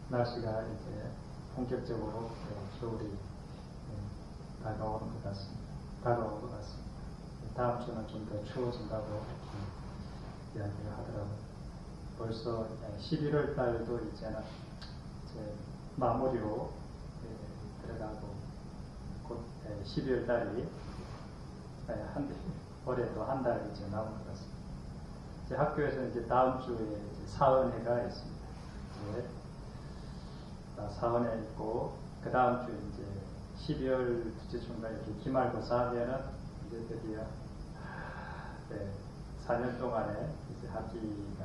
날씨가 이제 본격적으로 겨울이 다가오는 것 같습니다. 다음 주는 좀 더 추워진다고 이야기를 하더라고요. 벌써 11월 달도 이제는 이제 마무리로 들어가고 곧 12월 달이 올해도 한 달 이제 남은 것 같습니다. 이제 학교에서 이제 다음 주에 이제 사은회가 있습니다. 이제 사은회 있고 그 다음 주에 이제 12월 둘째 주인가 이렇게 기말고사 하면은 이제 드디어 4년 동안에 이제 학기가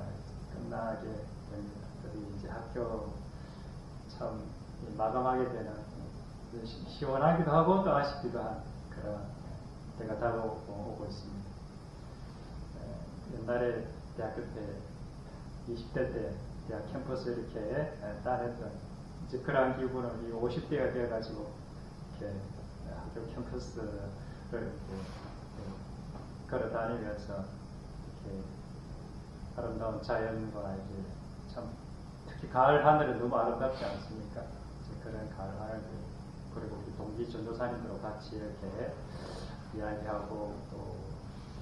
끝나게 됩니다. 드디어 이제 학교 참 마감하게 되는 시원하기도 하고 또 아쉽기도 한 그런 때가 다가오고 있습니다. 옛날에 대학교 때 20대 때 대학 캠퍼스 이렇게 따냈던 이제 그런 기분을 이 50대가 되어가지고 이렇게 학교 캠퍼스를 이렇게 걸어 다니면서 이렇게 아름다운 자연과 이제 참 특히 가을 하늘은 너무 아름답지 않습니까? 이제 그런 가을 하늘 그리고 우리 동기 전도사님들과 같이 이렇게 이야기하고 또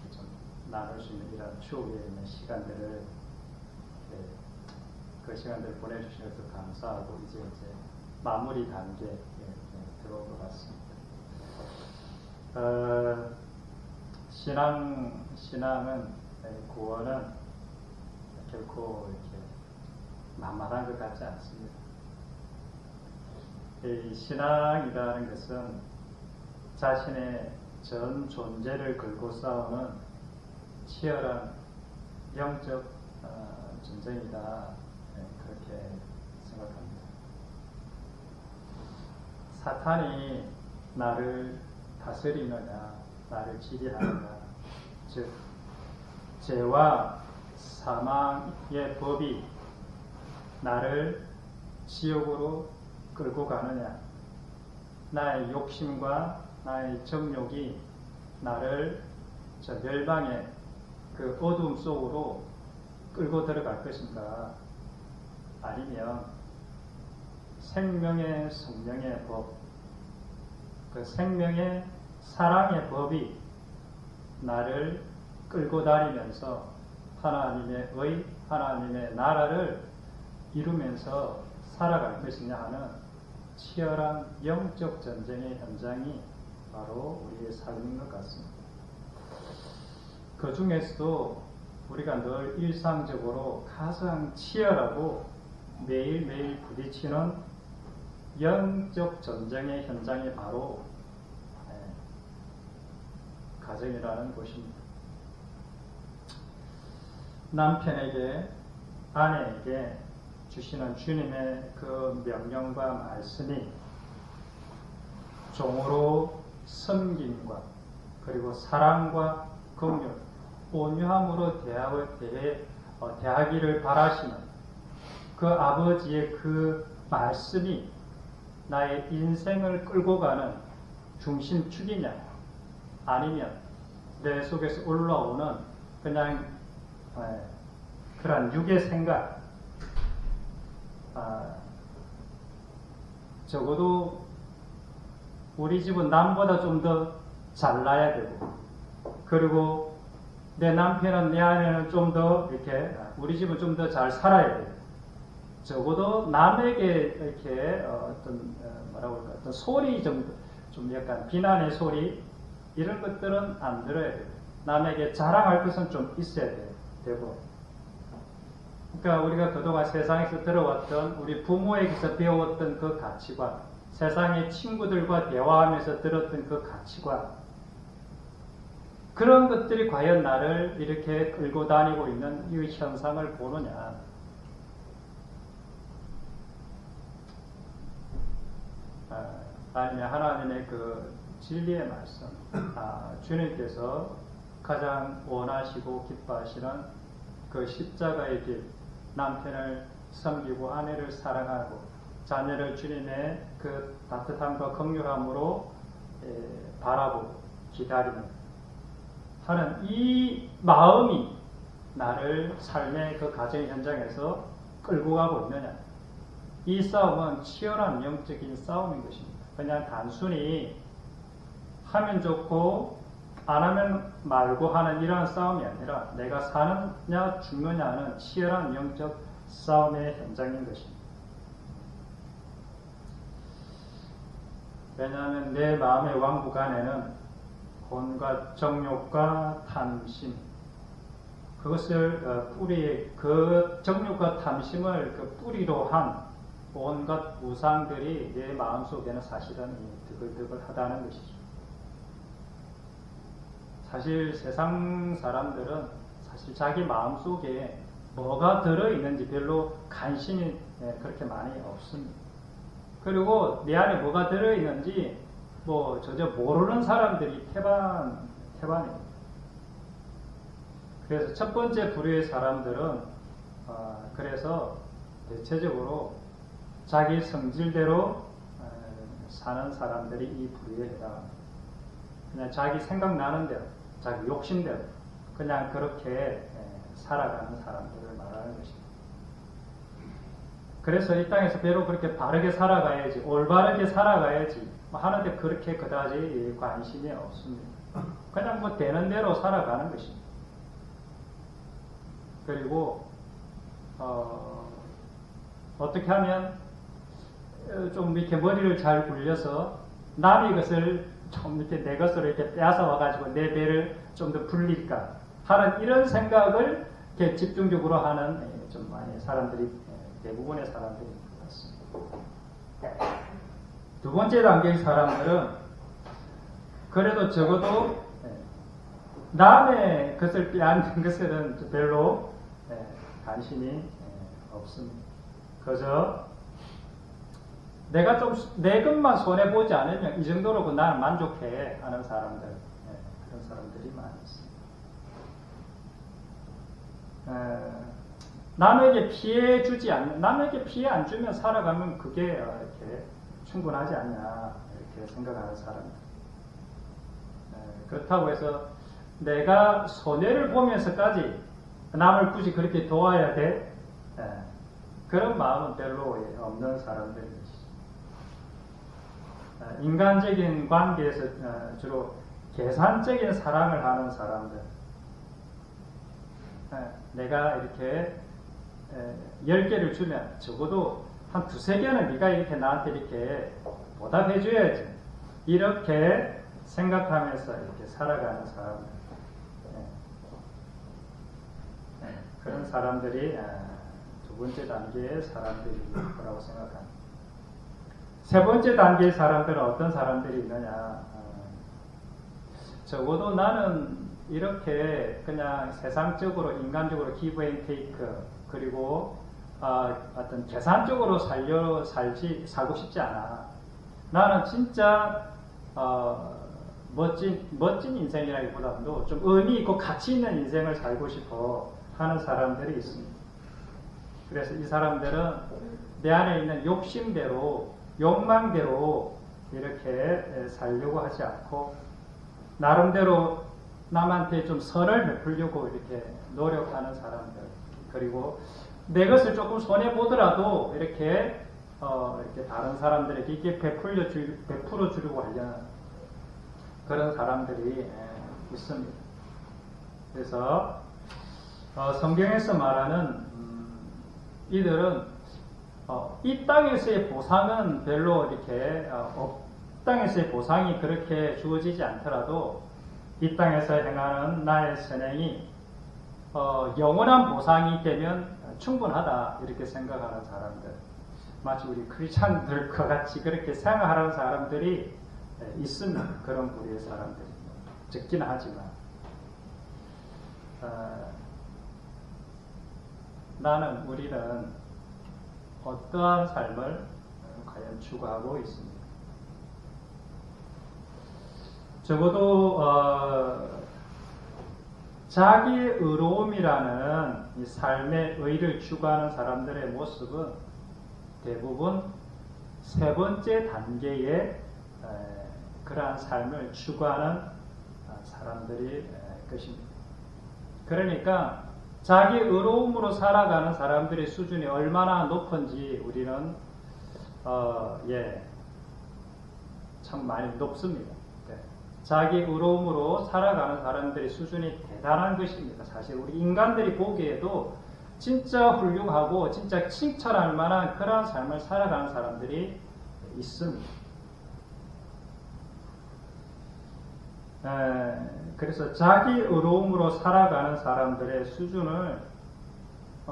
좀 나눌 수 있는 이런 추억에 있는 시간들을 그 시간들을 보내주셔서 감사하고 이제 마무리 단계에 들어온 것 같습니다. 신앙은 구원은 결코 이렇게 만만한 것 같지 않습니다. 이 신앙이라는 것은 자신의 전 존재를 걸고 싸우는 치열한 영적 전쟁이다. 그렇게 생각합니다. 사탄이 나를 다스리느냐, 나를 지배하느냐, 즉 죄와 사망의 법이 나를 지옥으로 끌고 가느냐, 나의 욕심과 나의 정욕이 나를 저 멸망의 그 어둠 속으로 끌고 들어갈 것인가, 아니면 생명의 성령의 법, 그 생명의 사랑의 법이 나를 끌고 다니면서 하나님의 의, 하나님의 나라를 이루면서 살아갈 것이냐 하는 치열한 영적 전쟁의 현장이 바로 우리의 삶인 것 같습니다. 그 중에서도 우리가 늘 일상적으로 가장 치열하고 매일매일 부딪히는 영적 전쟁의 현장이 바로 가정이라는 곳입니다. 남편에게, 아내에게 주시는 주님의 그 명령과 말씀이 종으로 섬김과 그리고 사랑과 긍휼, 온유함으로 대하기를 바라시는 그 아버지의 그 말씀이 나의 인생을 끌고 가는 중심축이냐, 아니면 내 속에서 올라오는 그냥 그런 육의 생각, 적어도 우리 집은 남보다 좀 더 잘나야 되고, 그리고 내 남편은 내 아내는 좀 더 이렇게 우리 집은 좀 더 잘 살아야 돼요. 적어도 남에게 이렇게 어떤 어떤 소리 좀 약간 비난의 소리 이런 것들은 안 들어야 돼요. 남에게 자랑할 것은 좀 있어야 되고. 그러니까 우리가 그동안 세상에서 들어왔던 우리 부모에게서 배웠던 그 가치관, 세상의 친구들과 대화하면서 들었던 그 가치관, 그런 것들이 과연 나를 이렇게 끌고 다니고 있는 이 현상을 보느냐. 아니면 하나님의 그 진리의 말씀, 주님께서 가장 원하시고 기뻐하시는 그 십자가의 길, 남편을 섬기고 아내를 사랑하고 자녀를 주님의 그 따뜻함과 긍휼함으로 바라보고 기다리는 하는 이 마음이 나를 삶의 그 가정 현장에서 끌고 가고 있느냐. 이 싸움은 치열한 영적인 싸움인 것입니다. 그냥 단순히 하면 좋고 안 하면 말고 하는 이러한 싸움이 아니라 내가 사느냐 죽느냐 하는 치열한 영적 싸움의 현장인 것입니다. 왜냐하면 내 마음의 왕국 안에는 온갖 정욕과 탐심, 그것을 그 정욕과 탐심을 그 뿌리로 한 온갖 우상들이 내 마음속에는 사실은 드글드글하다는 것이죠. 사실 세상 사람들은 사실 자기 마음속에 뭐가 들어있는지 별로 관심이 그렇게 많이 없습니다. 그리고 내 안에 뭐가 들어있는지 저저 모르는 사람들이 태반입니다. 그래서 첫 번째 부류의 사람들은 그래서 대체적으로 자기 성질대로 사는 사람들이 이 부류에 해당합니다. 그냥 자기 생각나는 대로, 자기 욕심대로 그냥 그렇게 살아가는 사람들을 말하는 것입니다. 그래서 이 땅에서 배로 그렇게 바르게 살아가야지, 올바르게 살아가야지 하는데 그렇게 그다지 관심이 없습니다. 그냥 되는 대로 살아가는 것입니다. 그리고 어떻게 하면 좀 이렇게 머리를 잘 굴려서 남의 것을 좀 이렇게 내 것으로 이렇게 빼앗아 와가지고 내 배를 좀 더 불릴까 하는 이런 생각을 이렇게 집중적으로 하는 좀 많이 사람들이, 대부분의 사람들이 같습니다. 두 번째 단계의 사람들은 그래도 적어도 남의 것을 빼앗는 것에는 별로 관심이 없습니다. 그저 내가 좀 내 것만 손해보지 않으면 이 정도로 나는 만족해 하는 사람들, 그런 사람들이 많이 있습니다. 남에게 남에게 피해 안 주면 살아가면 그게 이렇게 충분하지 않냐 이렇게 생각하는 사람들. 그렇다고 해서 내가 손해를 보면서까지 남을 굳이 그렇게 도와야 돼? 그런 마음은 별로 없는 사람들입니다. 인간적인 관계에서 주로 계산적인 사랑을 하는 사람들. 내가 이렇게 10개를 주면 적어도 한 2-3개는 네가 이렇게 나한테 이렇게 보답해 줘야지. 이렇게 생각하면서 이렇게 살아가는 사람들. 그런 사람들이 두 번째 단계의 사람들일 거라고 생각합니다. 세 번째 단계의 사람들은 어떤 사람들이 있느냐. 적어도 나는 이렇게 그냥 세상적으로 인간적으로 기브 앤 테이크 그리고 어떤 계산적으로 살고 싶지 않아. 나는 진짜 멋진 인생이라기보다도 좀 의미 있고 가치 있는 인생을 살고 싶어 하는 사람들이 있습니다. 그래서 이 사람들은 내 안에 있는 욕심대로 욕망대로 이렇게 살려고 하지 않고 나름대로 남한테 좀 선을 베풀려고 이렇게 노력하는 사람들, 그리고 내 것을 조금 손해 보더라도 이렇게 다른 사람들에게 이렇게 베풀어 주려고 하려는 그런 사람들이 있습니다. 그래서 성경에서 말하는 이들은 이 땅에서의 보상은 별로 이렇게 땅에서의 보상이 그렇게 주어지지 않더라도 이 땅에서 행하는 나의 선행이 영원한 보상이 되면 충분하다 이렇게 생각하는 사람들, 마치 우리 크리스찬들과 같이 그렇게 생각하는 사람들이 있습니다. 그런 부류의 사람들이 적긴 하지만 우리는 어떠한 삶을 과연 추구하고 있습니다. 적어도 자기의 의로움이라는 이 삶의 의를 추구하는 사람들의 모습은 대부분 세 번째 단계의 그러한 삶을 추구하는 사람들이 것입니다. 그러니까 자기 의로움으로 살아가는 사람들의 수준이 얼마나 높은지 우리는 참 많이 높습니다. 자기 의로움으로 살아가는 사람들의 수준이 대단한 것입니다. 사실 우리 인간들이 보기에도 진짜 훌륭하고 진짜 칭찬할 만한 그런 삶을 살아가는 사람들이 있습니다. 그래서 자기 의로움으로 살아가는 사람들의 수준을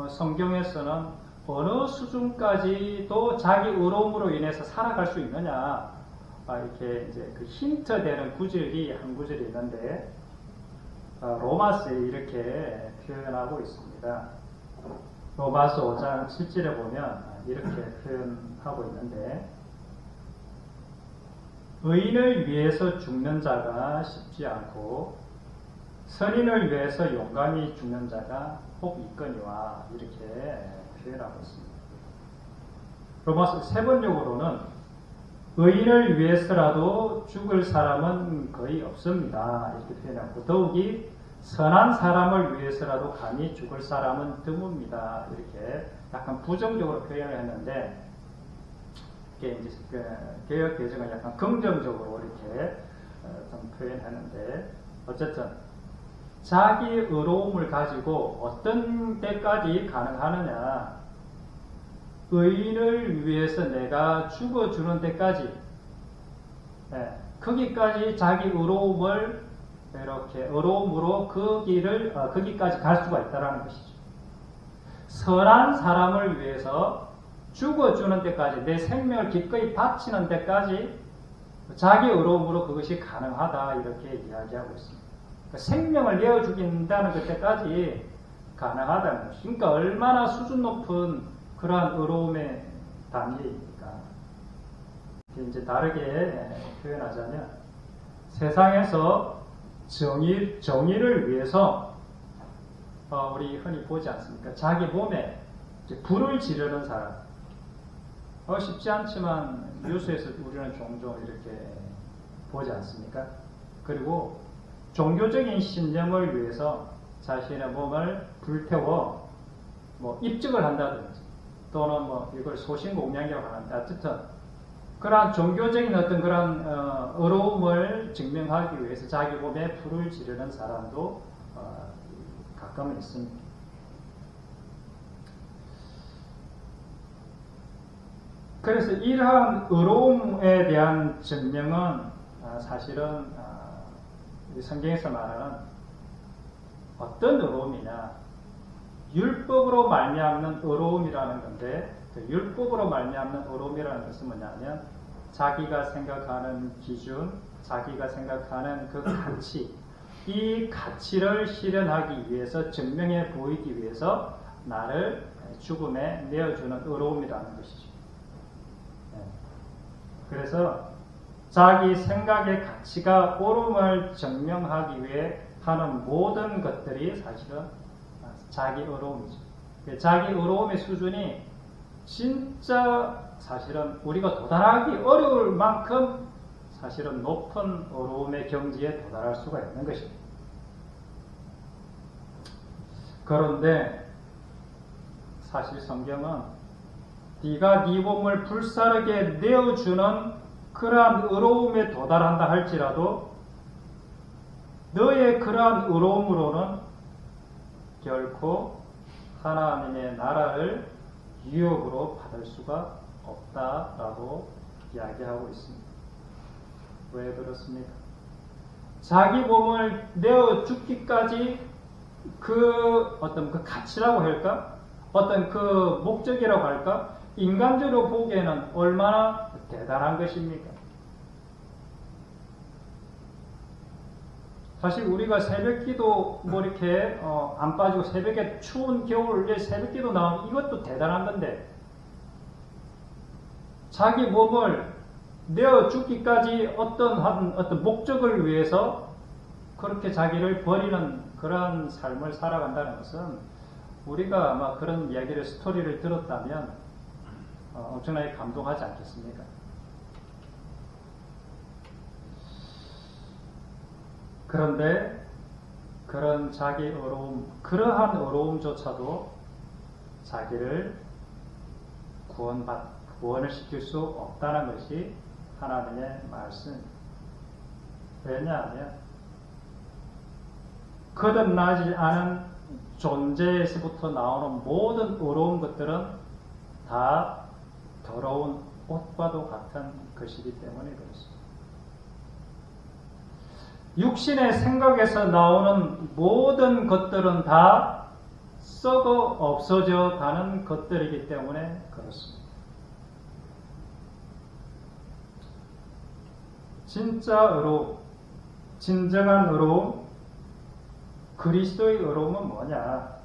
성경에서는 어느 수준까지도 자기 의로움으로 인해서 살아갈 수 있느냐 이렇게 이제 그 힌트 되는 구절이 한 구절이 있는데 로마서에 이렇게 표현하고 있습니다. 로마서 5장 7절에 보면 이렇게 표현하고 있는데 의인을 위해서 죽는 자가 쉽지 않고 선인을 위해서 용감히 죽는 자가 혹 있거니와 이렇게 표현하고 있습니다. 로마서 3번역으로는 의인을 위해서라도 죽을 사람은 거의 없습니다. 이렇게 표현하고 더욱이 선한 사람을 위해서라도 감히 죽을 사람은 드뭅니다. 이렇게 약간 부정적으로 표현을 했는데 이게 이제 개혁 개정은 약간 긍정적으로 이렇게 좀 표현하는데 어쨌든 자기 의로움을 가지고 어떤 때까지 가능하느냐 의인을 위해서 내가 죽어주는 데까지 거기까지 자기 의로움을 이렇게 의로움으로 거기까지 갈 수가 있다는 것이죠. 선한 사람을 위해서 죽어주는 데까지 내 생명을 기꺼이 바치는 데까지 자기 의로움으로 그것이 가능하다 이렇게 이야기하고 있습니다. 그러니까 생명을 내어 죽인다는 그때까지 가능하다는 것이 그러니까 얼마나 수준 높은 그러한 의로움의 단계입니까? 이제 다르게 표현하자면 세상에서 정의를 위해서 우리 흔히 보지 않습니까? 자기 몸에 불을 지르는 사람 쉽지 않지만 뉴스에서 우리는 종종 이렇게 보지 않습니까? 그리고 종교적인 신념을 위해서 자신의 몸을 불태워 입증을 한다든지 또는 이걸 소신공명이라고 하는데 어쨌든 그러한 종교적인 어떤 그런 의로움을 증명하기 위해서 자기 몸에 불을 지르는 사람도 가끔은 있습니다. 그래서 이러한 의로움에 대한 증명은 사실은 성경에서 말하는 어떤 의로움이냐 율법으로 말미암는 의로움이라는 건데 그 율법으로 말미암는 의로움이라는 것은 뭐냐면 자기가 생각하는 기준, 자기가 생각하는 그 가치 이 가치를 실현하기 위해서 증명해 보이기 위해서 나를 죽음에 내어주는 의로움이라는 것이죠. 그래서 자기 생각의 가치가 옳음을 증명하기 위해 하는 모든 것들이 사실은 자기 의로움이죠. 자기 의로움의 수준이 진짜 사실은 우리가 도달하기 어려울 만큼 사실은 높은 의로움의 경지에 도달할 수가 있는 것입니다. 그런데 사실 성경은 네가 네 몸을 불사르게 내어주는 그러한 의로움에 도달한다 할지라도 너의 그러한 의로움으로는 결코 하나님의 나라를 유혹으로 받을 수가 없다라고 이야기하고 있습니다. 왜 그렇습니까? 자기 몸을 내어 죽기까지 그 어떤 그 가치라고 할까? 어떤 그 목적이라고 할까? 인간적으로 보기에는 얼마나 대단한 것입니까? 사실 우리가 새벽기도 이렇게 안 빠지고 새벽에 추운 겨울에 새벽기도 나오는 이것도 대단한 건데 자기 몸을 내어 죽기까지 어떤 목적을 위해서 그렇게 자기를 버리는 그런 삶을 살아간다는 것은 우리가 아마 그런 이야기를 스토리를 들었다면 엄청나게 감동하지 않겠습니까? 그런데 그런 자기 의로움, 그러한 의로움조차도 자기를 구원을 시킬 수 없다는 것이 하나님의 말씀입니다. 왜냐하면 거듭나지 않은 존재에서부터 나오는 모든 의로운 것들은 다 더러운 옷과도 같은 것이기 때문에 그렇습니다. 육신의 생각에서 나오는 모든 것들은 다 썩어 없어져 가는 것들이기 때문에 그렇습니다. 진짜 의로움, 진정한 의로움, 그리스도의 의로움은 뭐냐?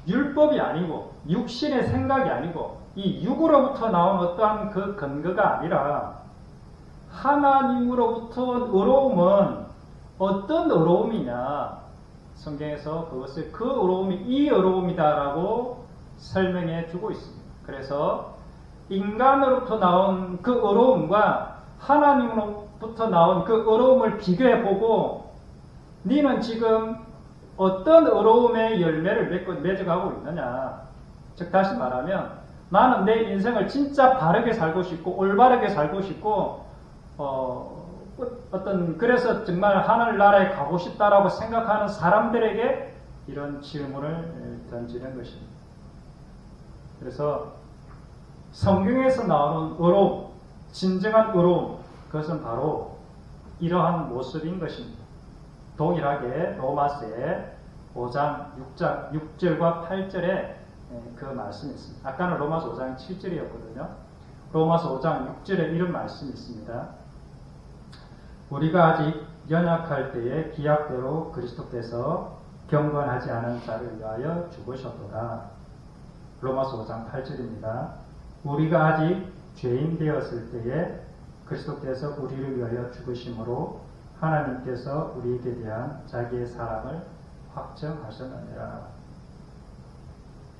율법이 아니고 육신의 생각이 아니고 이 육으로부터 나온 어떠한 그 근거가 아니라 하나님으로부터 온 의로움은 어떤 의로움이냐? 성경에서 그것을 그 의로움이 이 의로움이다라고 설명해 주고 있습니다. 그래서 인간으로부터 나온 그 의로움과 하나님으로부터 나온 그 의로움을 비교해 보고 너는 지금 어떤 의로움의 열매를 맺어가고 있느냐? 즉 다시 말하면 나는 내 인생을 진짜 바르게 살고 싶고 올바르게 살고 싶고 그래서 정말 하늘나라에 가고 싶다라고 생각하는 사람들에게 이런 질문을 던지는 것입니다. 그래서 성경에서 나오는 의로움, 진정한 의로움, 그것은 바로 이러한 모습인 것입니다. 동일하게 로마서의 5장 6절과 8절에 그 말씀이 있습니다. 아까는 로마서 5장 7절이었거든요. 로마서 5장 6절에 이런 말씀이 있습니다. 우리가 아직 연약할 때에 기약대로 그리스도께서 경건하지 않은 자를 위하여 죽으셨도다. 로마서 5장 8절입니다. 우리가 아직 죄인 되었을 때에 그리스도께서 우리를 위하여 죽으심으로 하나님께서 우리에게 대한 자기의 사랑을 확정하셨느니라.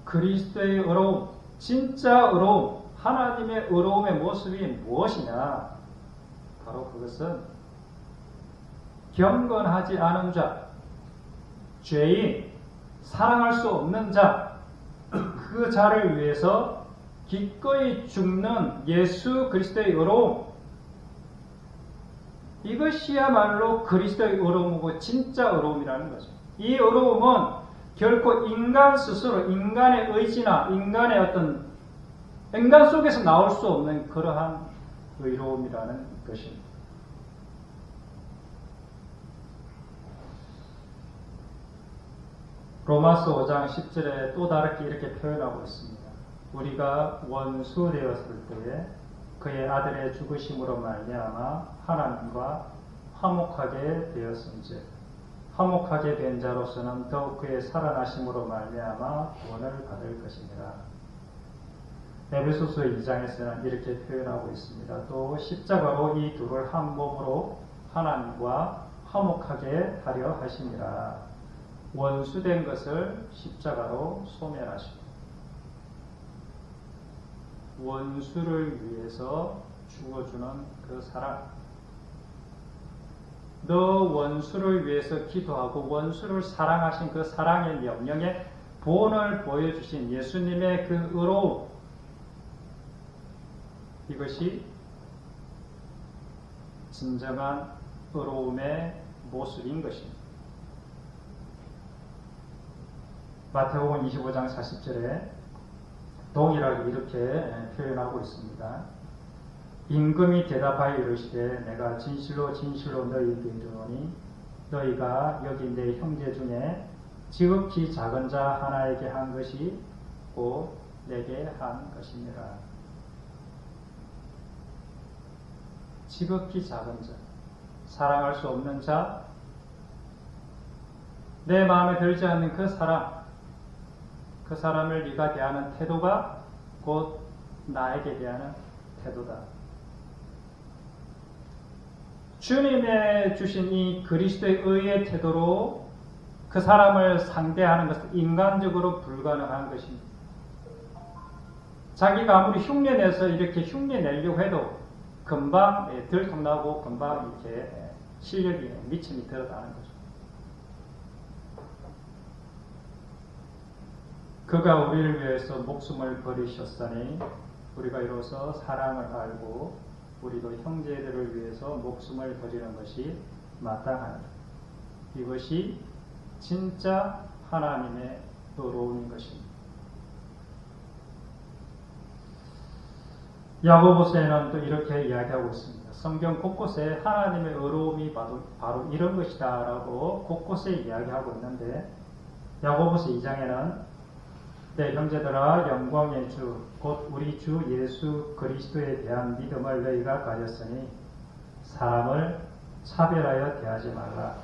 그리스도의 의로움, 진짜 의로움, 하나님의 의로움의 모습이 무엇이냐? 바로 그것은 경건하지 않은 자, 죄인, 사랑할 수 없는 자, 그 자를 위해서 기꺼이 죽는 예수 그리스도의 의로움, 이것이야말로 그리스도의 의로움이고 진짜 의로움이라는 거죠. 이 의로움은 결코 인간 스스로, 인간의 의지나 인간의 어떤 인간 속에서 나올 수 없는 그러한 의로움이라는 것입니다. 로마서 5장 10절에 또 다르게 이렇게 표현하고 있습니다. 우리가 원수 되었을 때에 그의 아들의 죽으심으로 말미암아 하나님과 화목하게 되었은즉 화목하게 된 자로서는 더욱 그의 살아나심으로 말미암아 구원을 받을 것이니라. 에베소서 2장에서는 이렇게 표현하고 있습니다. 또 십자가로 이 둘을 한 몸으로 하나님과 화목하게 하려 하시니라. 원수된 것을 십자가로 소멸하시고 원수를 위해서 죽어주는 그 사랑, 너 원수를 위해서 기도하고 원수를 사랑하신 그 사랑의 명령에 본을 보여주신 예수님의 그 의로움, 이것이 진정한 의로움의 모습인 것입니다. 마태복음 25장 40절에 동일하게 이렇게 표현하고 있습니다. 임금이 대답하여 이르시되 내가 진실로 진실로 너희에게 이르노니 너희가 여기 내 형제 중에 지극히 작은 자 하나에게 한 것이 곧 내게 한 것이니라. 지극히 작은 자, 사랑할 수 없는 자, 내 마음에 들지 않는 그 사람, 그 사람을 네가 대하는 태도가 곧 나에게 대하는 태도다. 주님의 주신 이 그리스도의 의의 태도로 그 사람을 상대하는 것은 인간적으로 불가능한 것입니다. 자기가 아무리 흉내내서 이렇게 흉내내려고 해도 금방 들통나고 금방 이렇게 실력이 미침이 들어가는 거죠. 그가 우리를 위해서 목숨을 버리셨으니 우리가 이로써 사랑을 알고 우리도 형제들을 위해서 목숨을 버리는 것이 마땅하다. 이것이 진짜 하나님의 의로움인 것입니다. 야고보서에는 또 이렇게 이야기하고 있습니다. 성경 곳곳에 하나님의 의로움이 바로 이런 것이다 라고 곳곳에 이야기하고 있는데, 야고보서 2장에는 내 형제들아 영광의 주 곧 우리 주 예수 그리스도에 대한 믿음을 너희가 가졌으니 사람을 차별하여 대하지 말라.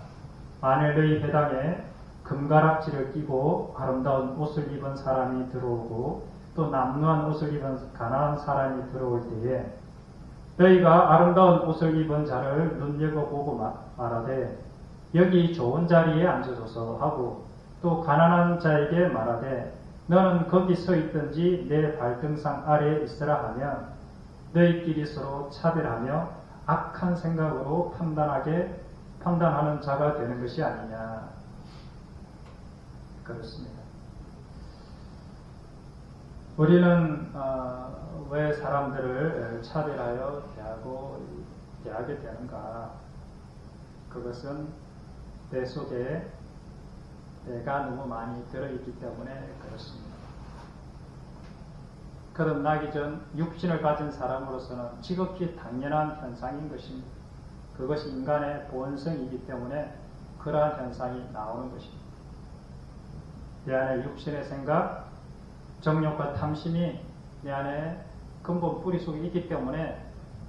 만일 너희 회당에 금가락지를 끼고 아름다운 옷을 입은 사람이 들어오고 또 남루한 옷을 입은 가난한 사람이 들어올 때에 너희가 아름다운 옷을 입은 자를 눈여겨보고 말하되 여기 좋은 자리에 앉아소서 하고 또 가난한 자에게 말하되 너는 거기 서 있든지 내 발등상 아래에 있으라 하면 너희끼리 서로 차별하며 악한 생각으로 판단하는 자가 되는 것이 아니냐. 그렇습니다. 우리는 왜 사람들을 차별하여 대하게 되는가? 그것은 내 속에 내가 너무 많이 들어있기 때문에 그렇습니다. 거듭나기 전 육신을 가진 사람으로서는 지극히 당연한 현상인 것입니다. 그것이 인간의 본성이기 때문에 그러한 현상이 나오는 것입니다. 내 안에 육신의 생각, 정욕과 탐심이 내 안에 근본 뿌리 속에 있기 때문에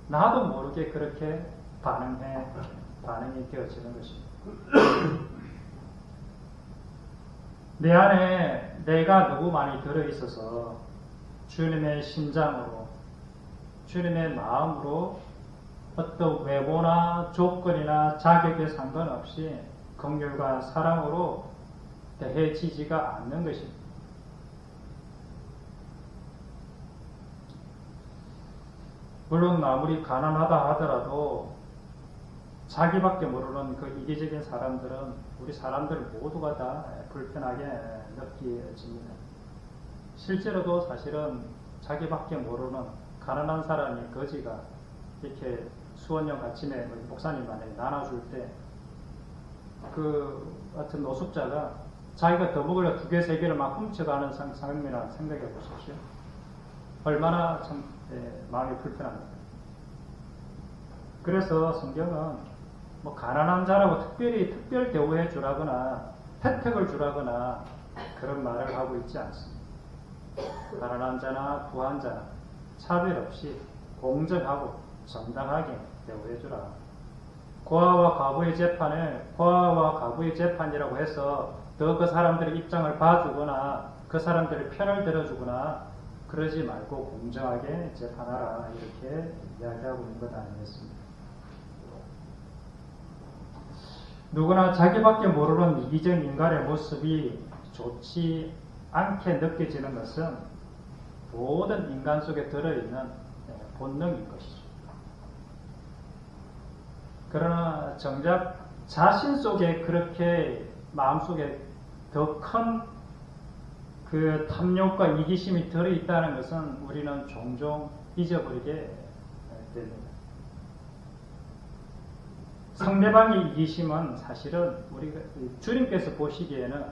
나도 모르게 그렇게 반응이 되어지는 것입니다. 내 안에 내가 너무 많이 들어있어서 주님의 심장으로, 주님의 마음으로 어떤 외모나 조건이나 자격에 상관없이 긍휼과 사랑으로 대해지지가 않는 것입니다. 물론 아무리 가난하다 하더라도 자기밖에 모르는 그 이기적인 사람들은 우리 사람들 모두가 다 불편하게 느껴집니다. 실제로도 사실은 자기밖에 모르는 가난한 사람이 거지가 이렇게 수원역 아침에 목사님 만약에 나눠줄 때 그 같은 노숙자가 자기가 더 먹으려 2개, 3개를 막 훔쳐가는 상황이라 생각해 보십시오. 얼마나 참 마음이 불편합니다. 그래서 성경은 뭐 가난한 자라고 특별 대우해 주라거나 혜택을 주라거나 그런 말을 하고 있지 않습니다. 가난한 자나 부한 자나 차별 없이 공정하고 정당하게 대우해 주라. 고아와 과부의 재판이라고 해서 더 그 사람들의 입장을 봐주거나 그 사람들의 편을 들어주거나 그러지 말고 공정하게 재판하라, 이렇게 이야기하고 있는 것 아니겠습니까? 누구나 자기밖에 모르는 이기적 인간의 모습이 좋지 않게 느껴지는 것은 모든 인간 속에 들어있는 본능인 것이죠. 그러나 정작 자신 속에 그렇게 마음속에 더 큰 그 탐욕과 이기심이 들어있다는 것은 우리는 종종 잊어버리게 됩니다. 상대방의 이기심은 사실은 우리가 주님께서 보시기에는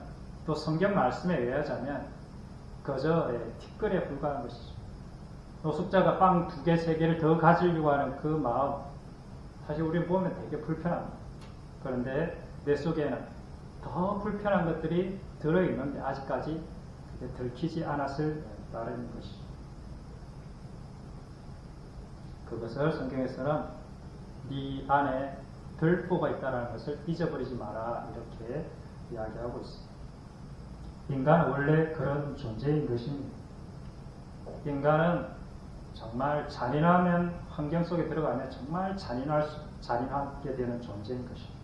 또 성경 말씀에 의하자면 그저 티끌에 불과한 것이죠. 노숙자가 빵 2개, 3개를 더 가지려고 하는 그 마음, 사실 우리는 보면 되게 불편합니다. 그런데 내 속에는 더 불편한 것들이 들어있는데 아직까지 들키지 않았을 따름인 것이죠. 그것을 성경에서는 네 안에 들보가 있다는 것을 잊어버리지 마라, 이렇게 이야기하고 있습니다. 인간은 원래 그런 존재인 것입니다. 인간은 정말 잔인하면, 환경 속에 들어가면 정말 잔인하게 되는 존재인 것입니다.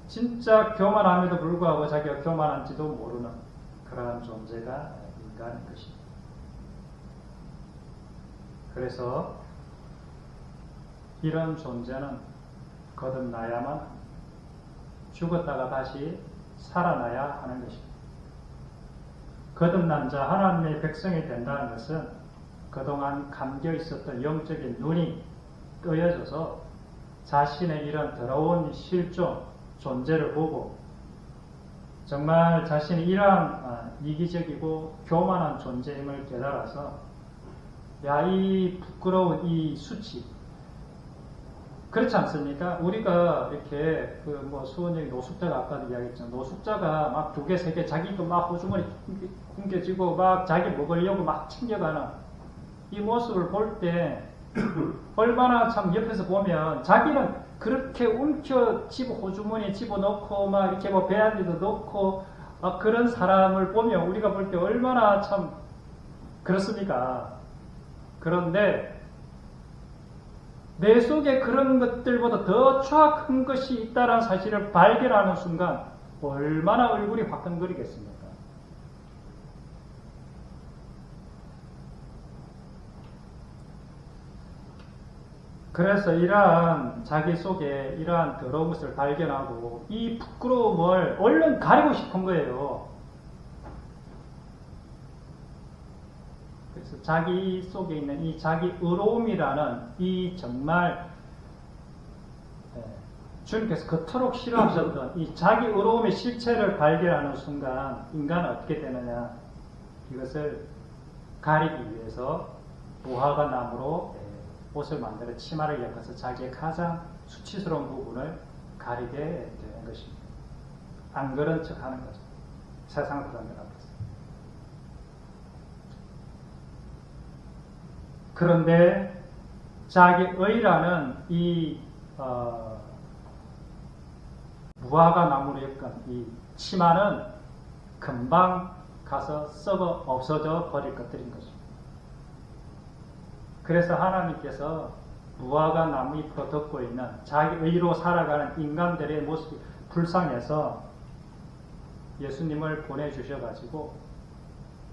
진짜 교만함에도 불구하고 자기가 교만한지도 모르는 그러한 존재가 인간인 것입니다. 그래서 이런 존재는 거듭나야만, 죽었다가 다시 살아나야 하는 것입니다. 거듭난 자 하나님의 백성이 된다는 것은 그동안 감겨 있었던 영적인 눈이 뜨여져서 자신의 이런 더러운 실존, 존재를 보고 정말 자신이 이러한 이기적이고 교만한 존재임을 깨달아서 야, 이 부끄러운 이 수치, 그렇지 않습니까? 우리가 이렇게 수원여기 노숙자가 아까도 이야기했죠. 노숙자가 막 2개, 3개 자기도 막 호주머니 굶겨지고 막 자기 먹으려고 막 챙겨가는 이 모습을 볼 때 얼마나 참 옆에서 보면 자기는 그렇게 호주머니에 집어넣고 막 이렇게 배 안에도 넣고 막 그런 사람을 보면 우리가 볼 때 얼마나 참 그렇습니까? 그런데 내 속에 그런 것들보다 더 추악한 것이 있다는 사실을 발견하는 순간 얼마나 얼굴이 화끈거리겠습니까? 그래서 이러한 자기 속에 이러한 더러운 것을 발견하고 이 부끄러움을 얼른 가리고 싶은 거예요. 그래서 자기 속에 있는 이 자기 의로움이라는 이 정말 주님께서 그토록 싫어하셨던 이 자기 의로움의 실체를 발견하는 순간 인간은 어떻게 되느냐? 이것을 가리기 위해서 무화과 나무로 옷을 만들어 치마를 엮어서 자기의 가장 수치스러운 부분을 가리게 되는 것입니다. 안 그런 척 하는 거죠. 세상 사람들 앞에서. 그런데 자기 의라는 이 무화과 나무로 엮은 이 치마는 금방 가서 썩어 없어져 버릴 것들인 것입니다. 그래서 하나님께서 무화과 나무 잎으로 덮고 있는 자기 의로 살아가는 인간들의 모습이 불쌍해서 예수님을 보내주셔가지고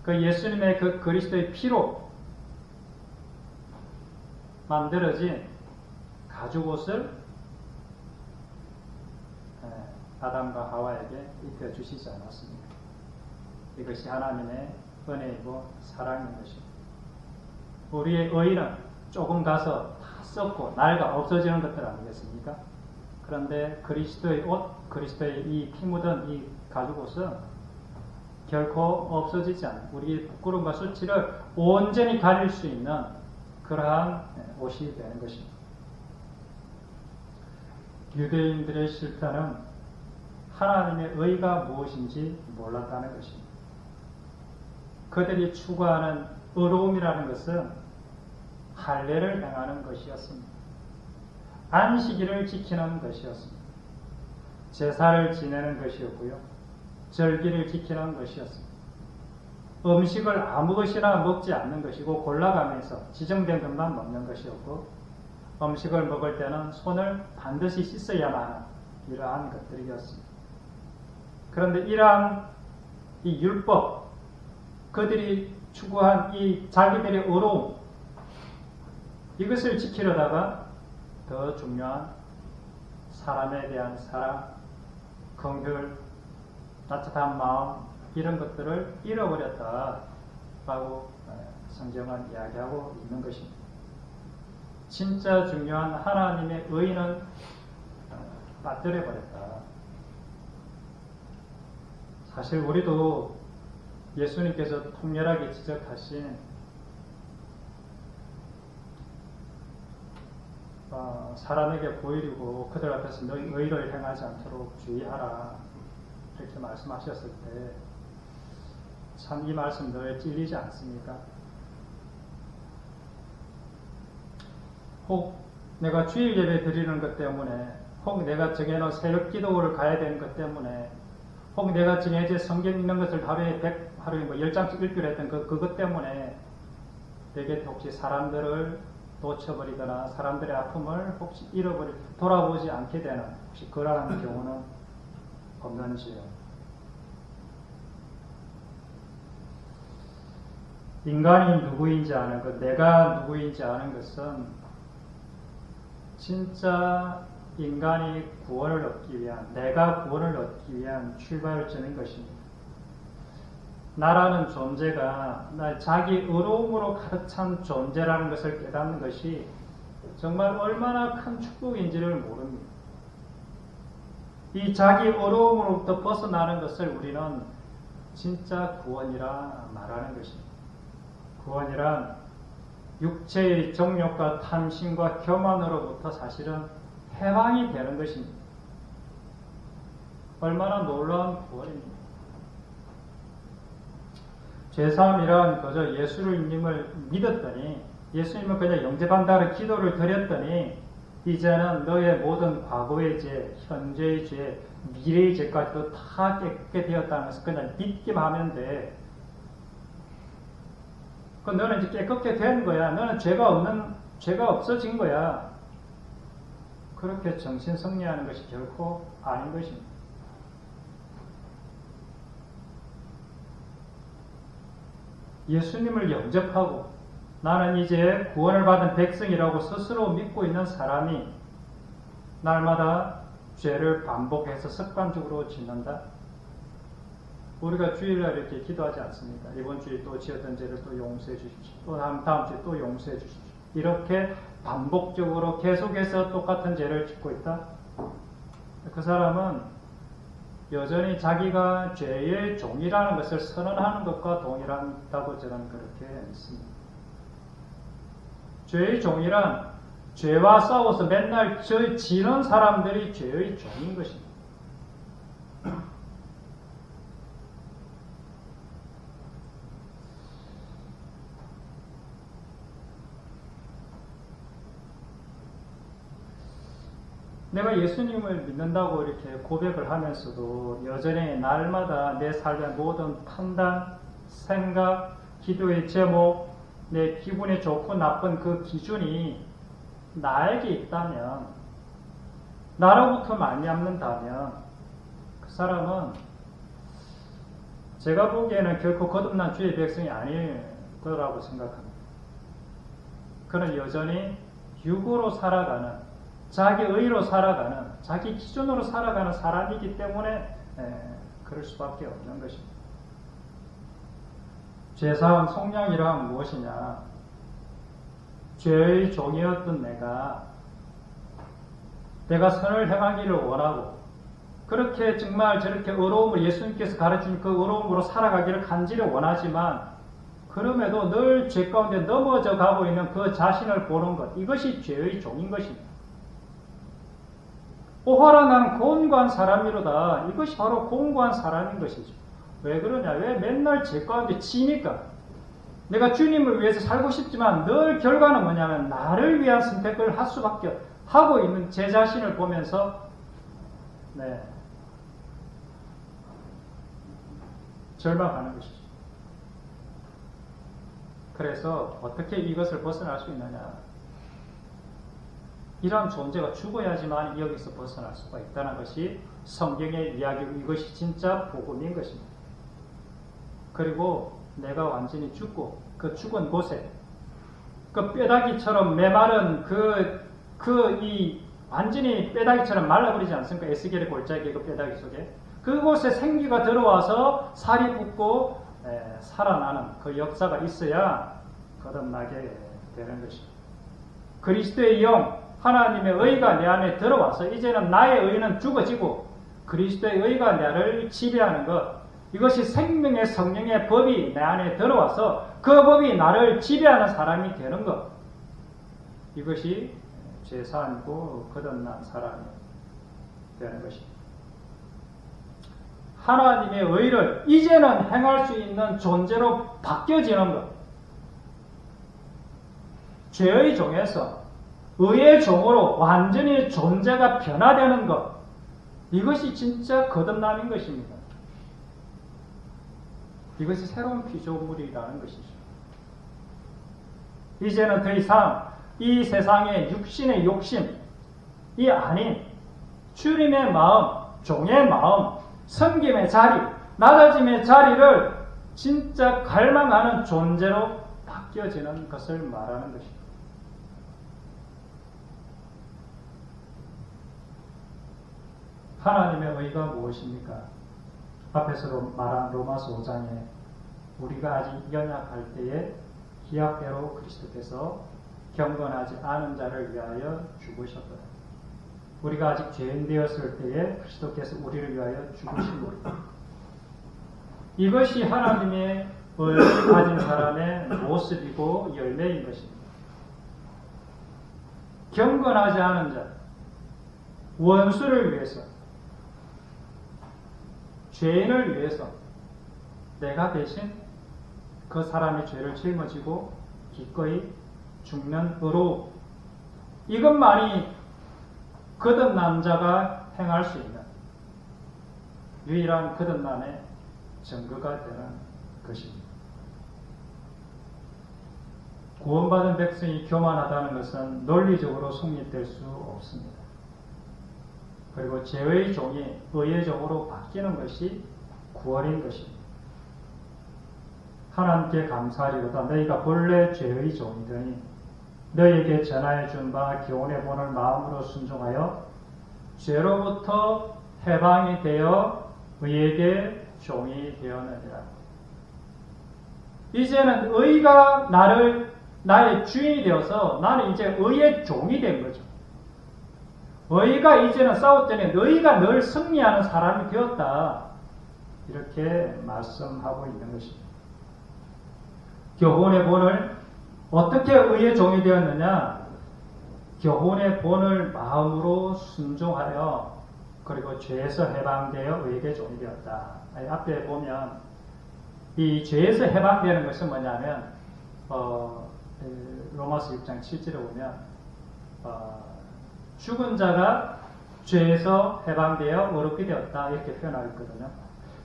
그 예수님의 그 그리스도의 피로 만들어진 가죽옷을 아담과 하와에게 입혀주시지 않았습니까? 이것이 하나님의 은혜이고 사랑인 것입니다. 우리의 의는 조금 가서 다 썩고 낡아 없어지는 것들 아니겠습니까? 그런데 그리스도의 옷, 그리스도의 이 피 묻은 이 가죽옷은 결코 없어지지 않는 우리의 부끄러움과 수치를 온전히 가릴 수 있는 그러한 옷이 되는 것입니다. 유대인들의 실패는 하나님의 의가 무엇인지 몰랐다는 것입니다. 그들이 추구하는 의로움이라는 것은 할례를 행하는 것이었습니다. 안식일을 지키는 것이었습니다. 제사를 지내는 것이었고요. 절기를 지키는 것이었습니다. 음식을 아무 것이나 먹지 않는 것이고 골라가면서 지정된 것만 먹는 것이었고 음식을 먹을 때는 손을 반드시 씻어야만 하는 이러한 것들이었습니다. 그런데 이러한 이 율법, 그들이 추구한 이 자기들의 의로움, 이것을 지키려다가 더 중요한 사람에 대한 사랑, 긍휼, 따뜻한 마음 이런 것들을 잃어버렸다라고 성경은 이야기하고 있는 것입니다. 진짜 중요한 하나님의 의는 빠뜨려버렸다. 사실 우리도 예수님께서 통렬하게 지적하신 사람에게 보이려고 그들 앞에서 너희 의를 행하지 않도록 주의하라 이렇게 말씀하셨을 때 참 이 말씀 늘 찔리지 않습니까? 혹 내가 주일 예배 드리는 것 때문에 혹 내가 정해놓은 새벽 기도를 가야 되는 것 때문에 혹 내가 정해진 성경 읽는 것을 하루에 10장씩 읽기로 했던 그것 때문에 내게 혹시 사람들을 놓쳐버리거나 사람들의 아픔을 혹시 돌아보지 않게 되는 혹시 그러한 경우는 없는지요? 인간이 누구인지 아는 것, 내가 누구인지 아는 것은 진짜 인간이 구원을 얻기 위한, 내가 구원을 얻기 위한 출발점인 것입니다. 나라는 존재가 자기 의로움으로 가득 찬 존재라는 것을 깨닫는 것이 정말 얼마나 큰 축복인지를 모릅니다. 이 자기 의로움으로부터 벗어나는 것을 우리는 진짜 구원이라 말하는 것입니다. 구원이란 육체의 정욕과 탐심과 교만으로부터 사실은 해방이 되는 것입니다. 얼마나 놀라운 구원입니다. 죄사함이란 그저 예수님을 믿었더니 예수님을 그냥 영접한다는 기도를 드렸더니 이제는 너의 모든 과거의 죄, 현재의 죄, 미래의 죄까지도 다 깨끗게 되었다는 것을 그냥 믿기만 하면 돼. 그 너는 이제 깨끗게 된 거야. 너는 죄가 없어진 거야. 그렇게 정신승리하는 것이 결코 아닌 것입니다. 예수님을 영접하고 나는 이제 구원을 받은 백성이라고 스스로 믿고 있는 사람이 날마다 죄를 반복해서 습관적으로 짓는다. 우리가 주일날 이렇게 기도하지 않습니까? 이번 주에 또 지었던 죄를 또 용서해 주십시오. 또 다음 주에 또 용서해 주십시오. 이렇게 반복적으로 계속해서 똑같은 죄를 짓고 있다. 그 사람은 여전히 자기가 죄의 종이라는 것을 선언하는 것과 동일하다고 저는 그렇게 믿습니다. 죄의 종이란 죄와 싸워서 맨날 지는 사람들이 죄의 종인 것입니다. 내가 예수님을 믿는다고 이렇게 고백을 하면서도 여전히 날마다 내 삶의 모든 판단, 생각, 기도의 제목, 내 기분이 좋고 나쁜 그 기준이 나에게 있다면, 나로부터 말미암는다면 그 사람은 제가 보기에는 결코 거듭난 주의 백성이 아닐 거라고 생각합니다. 그는 여전히 육으로 살아가는, 자기 의로 살아가는, 자기 기준으로 살아가는 사람이기 때문에 그럴 수밖에 없는 것입니다. 죄사함 속량이란 무엇이냐? 죄의 종이었던 내가 선을 행하기를 원하고 그렇게 정말 저렇게 의로움을 예수님께서 가르친 그 의로움으로 살아가기를 간절히 원하지만 그럼에도 늘 죄 가운데 넘어져 가고 있는 그 자신을 보는 것, 이것이 죄의 종인 것입니다. 오호라 나는 곤고한 사람이로다. 이것이 바로 곤고한 사람인 것이죠. 왜 그러냐? 왜 맨날 죄 가운데 치니까? 내가 주님을 위해서 살고 싶지만 늘 결과는 뭐냐면 나를 위한 선택을 할 수밖에 하고 있는 제 자신을 보면서 절망하는 것이죠. 그래서 어떻게 이것을 벗어날 수 있느냐? 이러한 존재가 죽어야지만 여기서 벗어날 수가 있다는 것이 성경의 이야기고 이것이 진짜 복음인 것입니다. 그리고 내가 완전히 죽고 그 죽은 곳에 그 뼈다귀처럼 메마른 이 완전히 뼈다귀처럼 말라버리지 않습니까? 에스겔의 골짜기 그 뼈다귀 속에 그곳에 생기가 들어와서 살이 붙고 살아나는 그 역사가 있어야 거듭나게 되는 것입니다. 그리스도의 영, 하나님의 의가 내 안에 들어와서 이제는 나의 의는 죽어지고 그리스도의 의가 나를 지배하는 것, 이것이 생명의 성령의 법이 내 안에 들어와서 그 법이 나를 지배하는 사람이 되는 것, 이것이 죄사함이고 거듭난 사람이 되는 것입니다. 하나님의 의를 이제는 행할 수 있는 존재로 바뀌어지는 것, 죄의 종에서 의의 종으로 완전히 존재가 변화되는 것, 이것이 진짜 거듭남인 것입니다. 이것이 새로운 피조물이라는 것이죠. 이제는 더 이상 이 세상의 육신의 욕심이 아닌 주님의 마음, 종의 마음, 섬김의 자리, 낮아짐의 자리를 진짜 갈망하는 존재로 바뀌어지는 것을 말하는 것입니다. 하나님의 의가 무엇입니까? 앞에서 말한 로마서 5장에 우리가 아직 연약할 때에 기약대로 그리스도께서 경건하지 않은 자를 위하여 죽으셨거든. 우리가 아직 죄인 되었을 때에 그리스도께서 우리를 위하여 죽으신 것. 이것이 하나님의 의를 가진 사람의 모습이고 열매인 것입니다. 경건하지 않은 자, 원수를 위해서, 죄인을 위해서 내가 대신 그 사람의 죄를 짊어지고 기꺼이 죽는 의로움. 이것만이 거듭난 자가 행할 수 있는 유일한 거듭남의 증거가 되는 것입니다. 구원받은 백성이 교만하다는 것은 논리적으로 성립될 수 없습니다. 그리고 죄의 종이 의의 종으로 바뀌는 것이 구원인 것입니다. 하나님께 감사하리로다. 너희가 본래 죄의 종이더니 너희에게 전하여 준 바 교훈의 본을 마음으로 순종하여 죄로부터 해방이 되어 의에게 종이 되었느니라. 이제는 의가 나의 주인이 되어서 나는 이제 의의 종이 된 거죠. 의가 이제는 싸웠더니 의가 늘 승리하는 사람이 되었다. 이렇게 말씀하고 있는 것입니다. 교훈의 본을 어떻게 의의 종이 되었느냐? 교훈의 본을 마음으로 순종하여 그리고 죄에서 해방되어 의에게 종이 되었다. 앞에 보면 이 죄에서 해방되는 것은 뭐냐면 로마서 6장 7절에 보면 죽은 자가 죄에서 해방되어 의롭게 되었다 이렇게 표현하고 있거든요.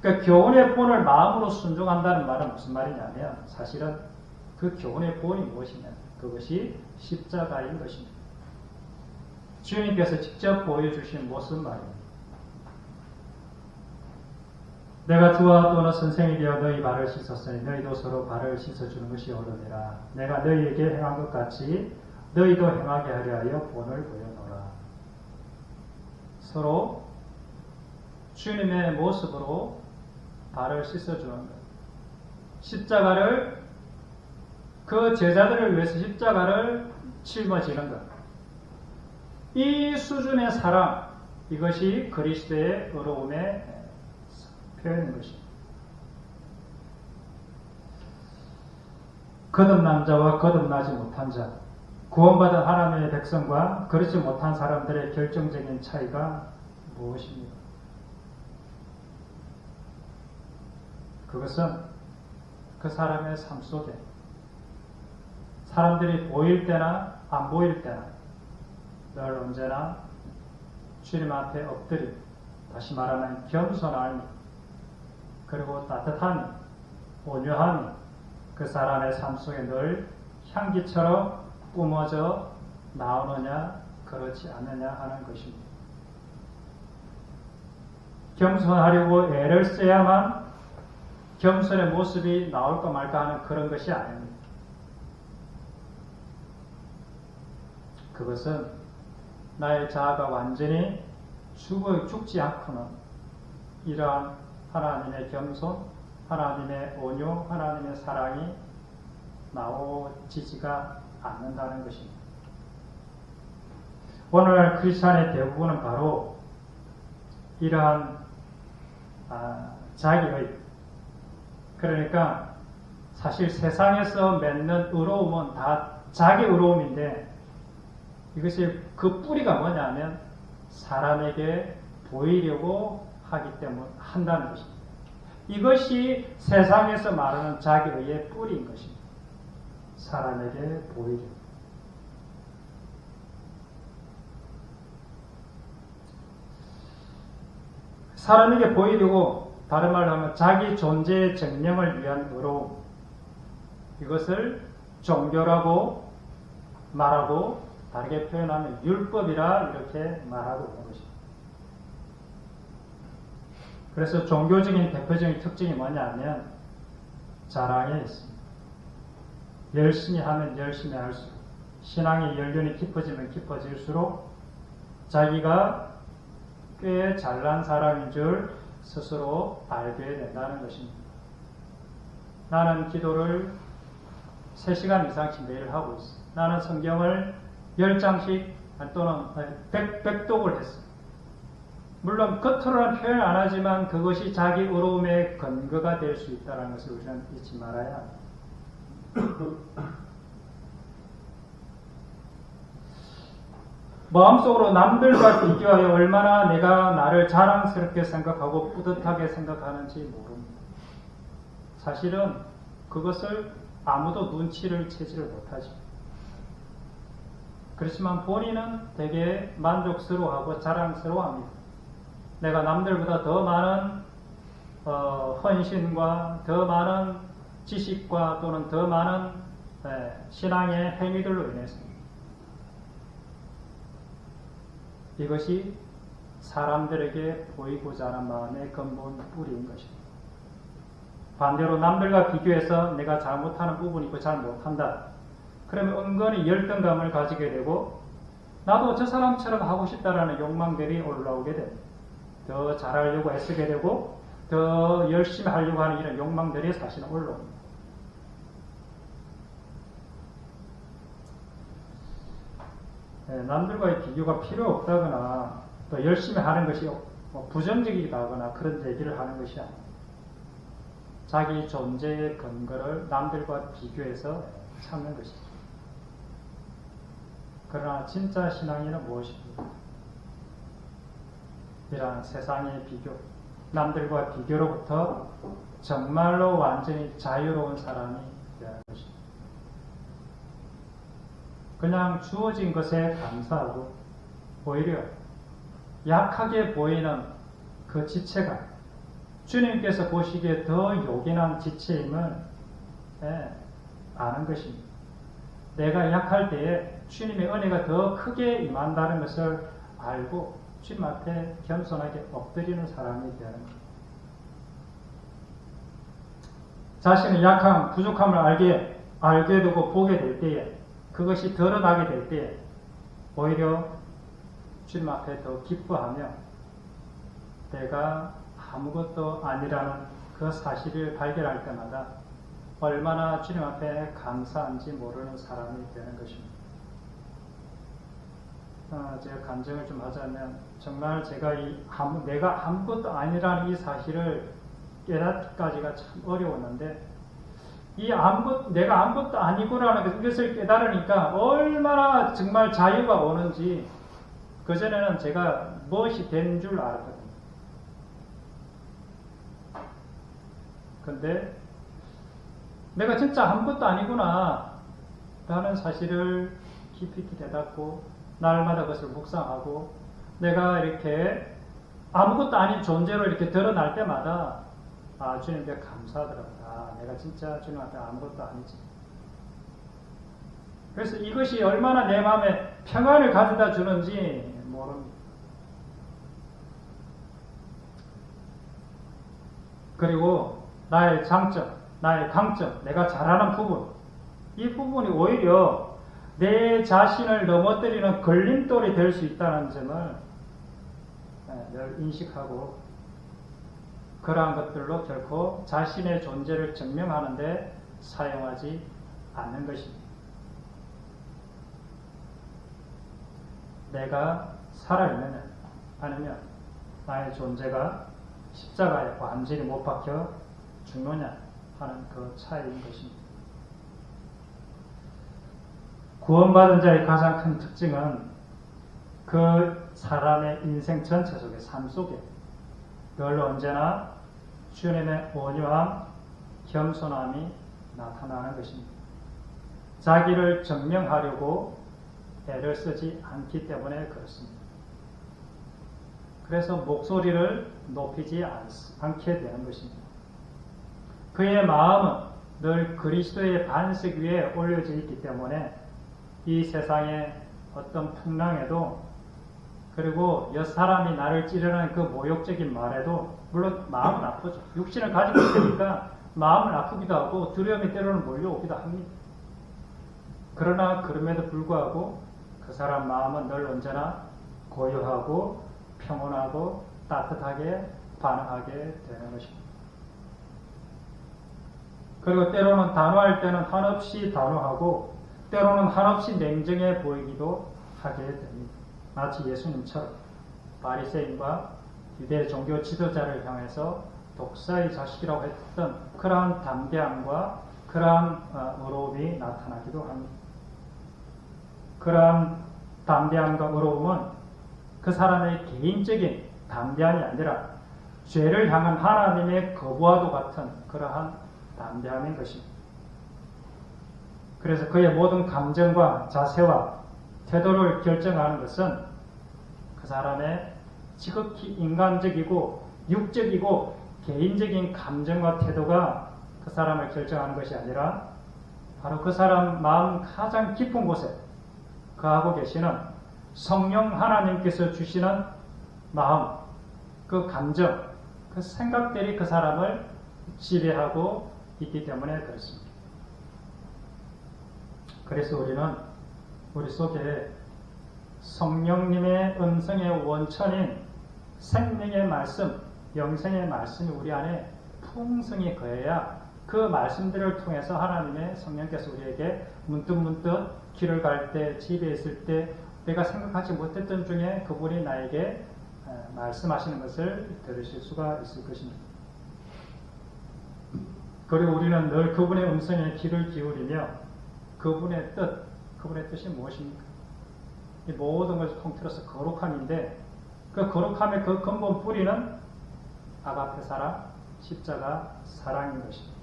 그러니까 교훈의 본을 마음으로 순종한다는 말은 무슨 말이냐면 사실은 그 교훈의 본이 무엇이냐? 그것이 십자가인 것입니다. 주님께서 직접 보여주신 모습 말입니다. 내가 주와 또는 선생이 되어 너희 발을 씻었으니 너희도 서로 발을 씻어주는 것이 옳으니라. 내가 너희에게 행한 것 같이 너희도 행하게 하려 하여 본을 보여노라. 서로 주님의 모습으로 발을 씻어주는 것. 십자가를 그 제자들을 위해서 십자가를 짊어지는 것. 이 수준의 사랑, 이것이 그리스도의 의로움의 표현인 것입니다. 거듭난 자와 거듭나지 못한 자, 구원받은 하나님의 백성과 그렇지 못한 사람들의 결정적인 차이가 무엇입니까? 그것은 그 사람의 삶 속에 사람들이 보일 때나 안 보일 때나 늘 언제나 주님 앞에 엎드림, 다시 말하면 겸손함이, 그리고 따뜻함이, 온유함이 그 사람의 삶 속에 늘 향기처럼 뿜어져 나오느냐 그렇지 않느냐 하는 것입니다. 겸손하려고 애를 써야만 겸손의 모습이 나올까 말까 하는 그런 것이 아닙니다. 그것은 나의 자아가 완전히 죽지 않고는 이러한 하나님의 겸손, 하나님의 온유, 하나님의 사랑이 나오지가 않는다는 것입니다. 오늘날 크리스찬의 대부분은 바로 이러한 자기의, 그러니까 사실 세상에서 맺는 의로움은 다 자기 의로움인데 이것이 그 뿌리가 뭐냐면 사람에게 보이려고 하기 때문에 한다는 것입니다. 이것이 세상에서 말하는 자기의 뿌리인 것입니다. 사람에게 보이려고. 사람에게 보이려고, 다른 말로 하면 자기 존재의 증명을 위한 의로움, 이것을 종교라고 말하고 다르게 표현하면 율법이라 이렇게 말하고 있는 것입니다. 그래서 종교적인 대표적인 특징이 뭐냐면 자랑에 있습니다. 열심히 하면 열심히 할수록, 신앙의 연륜이 깊어지면 깊어질수록 자기가 꽤 잘난 사람인 줄 스스로 알게 된다는 것입니다. 나는 기도를 3시간 이상씩 매일 하고 있어. 나는 성경을 10장씩 또는 100독을 했어. 물론 겉으로는 표현 안 하지만 그것이 자기 의로움의 근거가 될 수 있다는 것을 우리는 잊지 말아야 합니다. 마음속으로 남들과 비교하여 얼마나 내가 나를 자랑스럽게 생각하고 뿌듯하게 생각하는지 모릅니다. 사실은 그것을 아무도 눈치를 채지를 못하죠. 그렇지만 본인은 되게 만족스러워하고 자랑스러워합니다. 내가 남들보다 더 많은 헌신과 더 많은 지식과 또는 더 많은 신앙의 행위들로 인해서 이것이 사람들에게 보이고자 하는 마음의 근본 뿌리인 것입니다. 반대로 남들과 비교해서 내가 잘못하는 부분이 있고 잘 못한다. 그러면 은근히 열등감을 가지게 되고 나도 저 사람처럼 하고 싶다라는 욕망들이 올라오게 됩니다. 더 잘하려고 애쓰게 되고 더 열심히 하려고 하는 이런 욕망들이 사실은 올라옵니다. 남들과의 비교가 필요 없다거나 또 열심히 하는 것이 부정적이다거나 그런 얘기를 하는 것이 아닙니다. 자기 존재의 근거를 남들과 비교해서 찾는 것이죠. 그러나 진짜 신앙인은 무엇입니까? 이러한 세상의 비교, 남들과 비교로부터 정말로 완전히 자유로운 사람이 되는 것입니다. 그냥 주어진 것에 감사하고 오히려 약하게 보이는 그 지체가 주님께서 보시기에 더 요긴한 지체임을 아는 것입니다. 내가 약할 때에 주님의 은혜가 더 크게 임한다는 것을 알고 주님 앞에 겸손하게 엎드리는 사람이 되는 것. 자신의 약함, 부족함을 알게 되고 보게 될 때에 그것이 드러나게 될 때에 오히려 주님 앞에 더 기뻐하며 내가 아무것도 아니라는 그 사실을 발견할 때마다 얼마나 주님 앞에 감사한지 모르는 사람이 되는 것입니다. 제가 간증을 좀 하자면 정말 제가 내가 아무것도 아니라는 이 사실을 깨닫기까지가 참 어려웠는데 내가 아무것도 아니구나라는 것을 깨달으니까 얼마나 정말 자유가 오는지 그전에는 제가 무엇이 된 줄 알았거든요. 근데 내가 진짜 아무것도 아니구나 라는 사실을 깊이 깨닫고 날마다 그것을 묵상하고 내가 이렇게 아무것도 아닌 존재로 이렇게 드러날 때마다 주님께 감사하더라고요. 내가 진짜 주님 앞에 아무것도 아니지. 그래서 이것이 얼마나 내 마음에 평안을 가져다 주는지 모릅니다. 그리고 나의 장점, 나의 강점, 내가 잘하는 부분, 이 부분이 오히려 내 자신을 넘어뜨리는 걸림돌이 될 수 있다는 점을 늘 인식하고 그러한 것들로 결코 자신의 존재를 증명하는 데 사용하지 않는 것입니다. 내가 살아있느냐 아니면 나의 존재가 십자가에 완전히 못 박혀 죽느냐 하는 그 차이인 것입니다. 구원받은 자의 가장 큰 특징은 그 사람의 인생 전체 속에 삶 속에 늘 언제나 주님의 온유함, 겸손함이 나타나는 것입니다. 자기를 증명하려고 애를 쓰지 않기 때문에 그렇습니다. 그래서 목소리를 높이지 않게 되는 것입니다. 그의 마음은 늘 그리스도의 반석 위에 올려져 있기 때문에 이 세상의 어떤 풍랑에도 그리고 사람이 나를 찌르는 그 모욕적인 말에도 물론 마음은 아프죠. 육신을 가지고 있으니까 마음은 아프기도 하고 두려움이 때로는 몰려오기도 합니다. 그러나 그럼에도 불구하고 그 사람 마음은 늘 언제나 고요하고 평온하고 따뜻하게 반응하게 되는 것입니다. 그리고 때로는 단호할 때는 한없이 단호하고 때로는 한없이 냉정해 보이기도 하게 됩니다. 마치 예수님처럼 바리새인과 유대 종교 지도자를 향해서 독사의 자식이라고 했던 그러한 담대함과 그러한 의로움이 나타나기도 합니다. 그러한 담대함과 의로움은 그 사람의 개인적인 담대함이 아니라 죄를 향한 하나님의 거부와도 같은 그러한 담대함인 것입니다. 그래서 그의 모든 감정과 자세와 태도를 결정하는 것은 그 사람의 지극히 인간적이고 육적이고 개인적인 감정과 태도가 그 사람을 결정하는 것이 아니라 바로 그 사람 마음 가장 깊은 곳에 거하고 계시는 성령 하나님께서 주시는 마음, 그 감정, 그 생각들이 그 사람을 지배하고 있기 때문에 그렇습니다. 그래서 우리는 우리 속에 성령님의 음성의 원천인 생명의 말씀, 영생의 말씀이 우리 안에 풍성히 거해야 그 말씀들을 통해서 하나님의 성령께서 우리에게 문득문득 길을 갈 때, 집에 있을 때 내가 생각하지 못했던 중에 그분이 나에게 말씀하시는 것을 들으실 수가 있을 것입니다. 그리고 우리는 늘 그분의 음성에 귀를 기울이며 그분의 뜻이 무엇입니까? 이 모든 것을 통틀어서 거룩함인데 그 거룩함의 그 근본 뿌리는 아가페 사랑, 십자가 사랑인 것입니다.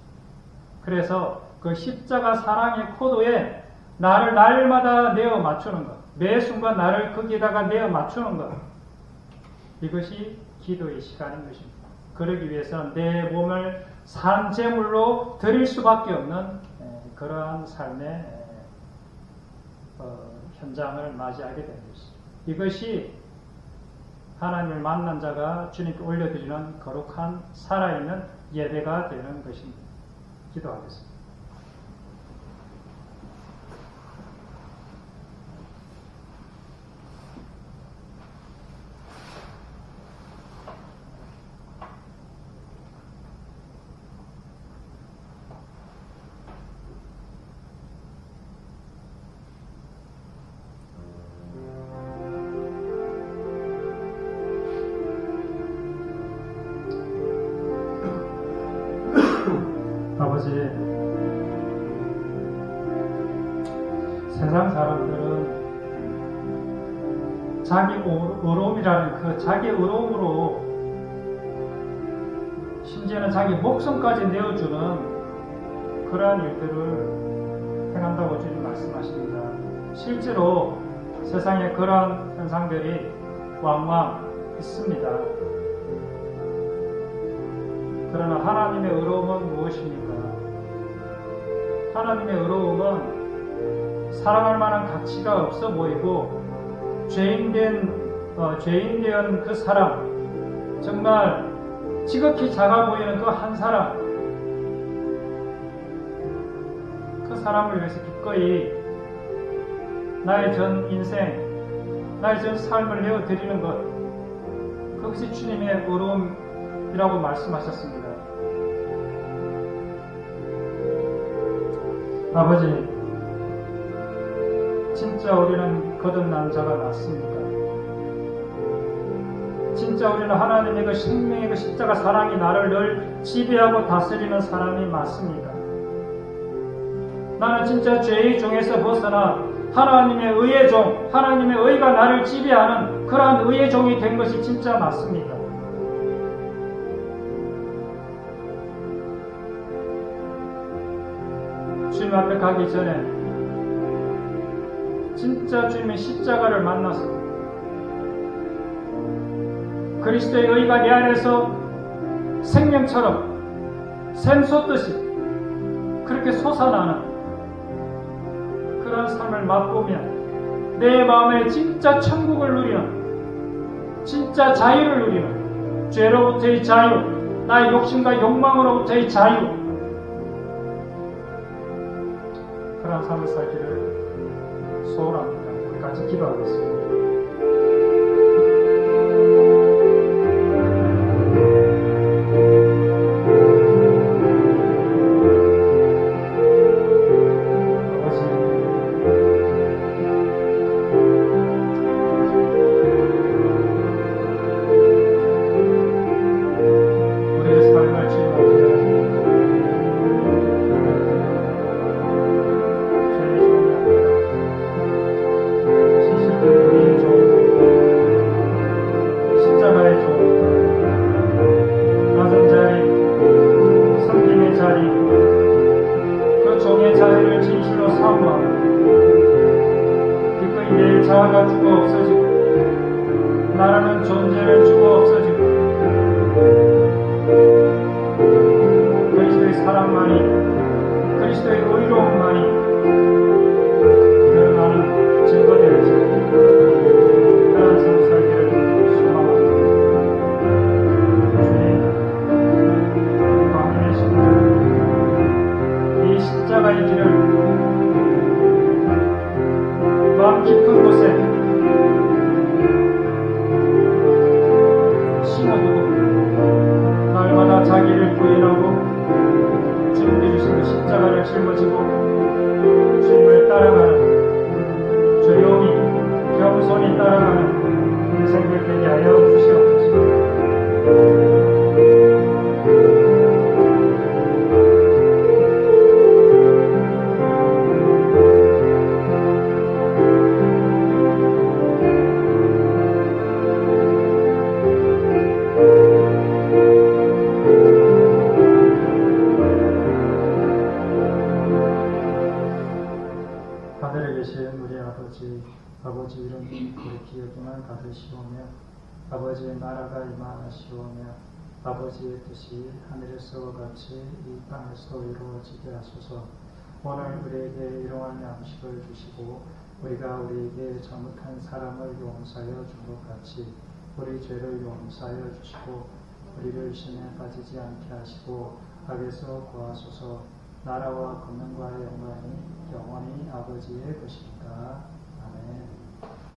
그래서 그 십자가 사랑의 코드에 나를 날마다 내어 맞추는 것, 매 순간 나를 거기에다가 내어 맞추는 것, 이것이 기도의 시간인 것입니다. 그러기 위해서는 내 몸을 산 제물로 드릴 수밖에 없는 그러한 삶의 현장을 맞이하게 되는 것입니다. 이것이 하나님을 만난 자가 주님께 올려드리는 거룩한 살아있는 예배가 되는 것입니다. 기도하겠습니다. 아버지, 세상 사람들은 자기 의로움이라는 그 자기 의로움으로 심지어는 자기 목숨까지 내어주는 그러한 일들을 행한다고 주님 말씀하십니다. 실제로 세상에 그러한 현상들이 왕왕 있습니다. 그러나 하나님의 의로움은 무엇입니까? 하나님의 의로움은 사랑할 만한 가치가 없어 보이고 죄인된 그 사람, 정말 지극히 작아 보이는 그 한 사람, 그 사람을 위해서 기꺼이 나의 전 인생, 나의 전 삶을 내어드리는 것, 그것이 주님의 의로움이라고 말씀하셨습니다. 아버지, 진짜 우리는 거듭난 자가 맞습니까? 진짜 우리는 하나님의 그 생명의 그 십자가 사랑이 나를 늘 지배하고 다스리는 사람이 맞습니까? 나는 진짜 죄의 종에서 벗어나 하나님의 의의 종, 하나님의 의가 나를 지배하는 그러한 의의 종이 된 것이 진짜 맞습니까? 주님 앞에 가기 전에 진짜 주님의 십자가를 만나서 그리스도의 의가 내 안에서 생명처럼 샘솟듯이 그렇게 솟아나는 그런 삶을 맛보며 내 마음에 진짜 천국을 누리는, 진짜 자유를 누리는, 죄로부터의 자유, 나의 욕심과 욕망으로부터의 자유, 그런 삶을 살기를 소원합니다. 우리 같이 기도하겠습니다. 진실로 사모하고 기꺼이 내 자아가 죽어 없어지고 나라는 존재를 죽어 없어지고 그리스도의 사랑만이 그리스도의 의로움만이 드러나는 증거되어지 그런 삶 살기를 소망합니다. 주님, 광야의 신들 이 십자가의 길을 마음 깊은 곳에 심어두고 날마다 자기를 부인하고 주님께 주신 그 십자가를 짊어지고 주님을 따라가는 조용히 겸손히 따라가는 인생들 되게 하여 주시옵소서. 하늘에 계신 우리 아버지 이름이 그렇게 여김을 받으시오며 아버지의 나라가 임하시오며 아버지의 뜻이 하늘에서 같이 이 땅에서 이루어지게 하소서. 오늘 우리에게 일용할 양식을 주시고 우리가 우리에게 잘못한 사람을 용서하여 준 것 같이 우리 죄를 용서하여 주시고 우리를 시험에 빠지지 않게 하시고 악에서 구하소서. 나라와 권능과 영광이 영원히 아버지의 것입니다.